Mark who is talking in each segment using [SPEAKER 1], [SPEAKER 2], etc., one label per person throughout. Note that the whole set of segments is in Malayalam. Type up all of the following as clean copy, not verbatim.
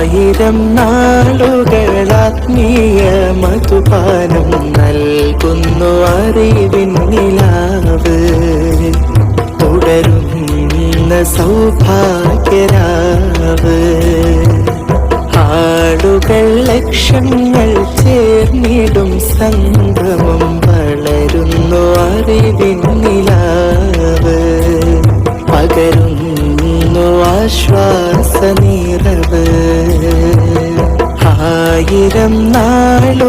[SPEAKER 1] ആയിരം നാളുകളാത്മീയ മധുപാനം നൽകുന്നു അറിവിൻ നിലാവ്. തുടരുന്ന സൗഭാഗ്യരാവ്. ആളുകൾ ലക്ഷങ്ങൾ ചേർന്നിടും സംഗമം വളരുന്നു അറിവിൻ നിലാവ്. പകരുന്നു ആശ്വാസ നിറവ്. ആയിരം നാളുകളാത്മീയ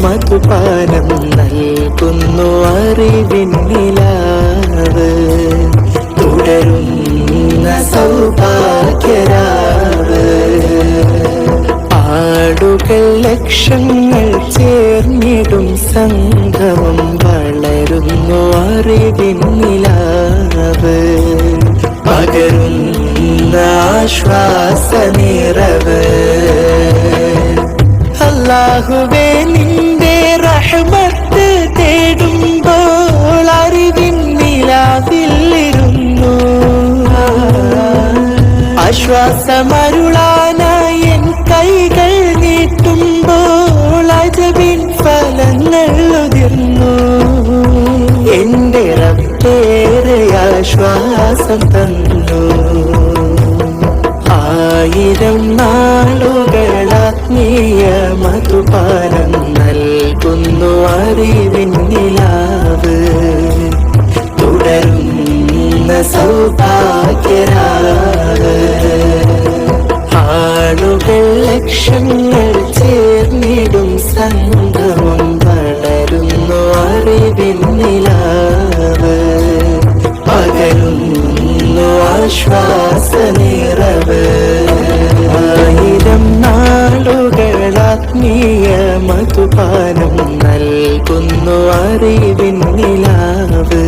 [SPEAKER 1] മധുപാനം നൽകുന്നു അറിവിൻ നിലാവ്. തുടരുന്ന സൗഭാഗ്യരാവ്. ആളുകൾ ലക്ഷങ്ങൾ ചേർന്നിടും സംഗമം വളരുന്നു അറിവിൻ നിലാവ്. പകരുന്ന ആശ്വാസ നിറവ്. അല്ലാഹുവേ നിന്റെ റഹ്മത്ത് തേടുമ്പോൾ അറിവിൻ നിലാവിലിരുന്നു. ആശ്വാസമരുളാനായി എൻ കൈകൾ നീട്ടുമ്പോൾ അജബിൻ ഫലങ്ങൾ ഉതിർന്നു. എന്റെ റബ്ബേറെ ആശ്വാസം തന്നു. ആയിരം നാളുകളാത്മീയ മധുപാനം നൽകുന്നു അറിവിൻ നിലാവ്. തുടരുന്ന സൗഭാഗ്യരാവ്. ആളുകൾ ലക്ഷങ്ങൾ ചേർന്നിടും സംഗമം വളരുന്നു അറിവിൻ നിലാവ്. പകരുന്നു ആശ്വാസ നിറവ്. ആയിരം നാളുകളാത്മീയ മധുപാനം നൽകുന്നു അറിവിൻ നിലാവ്.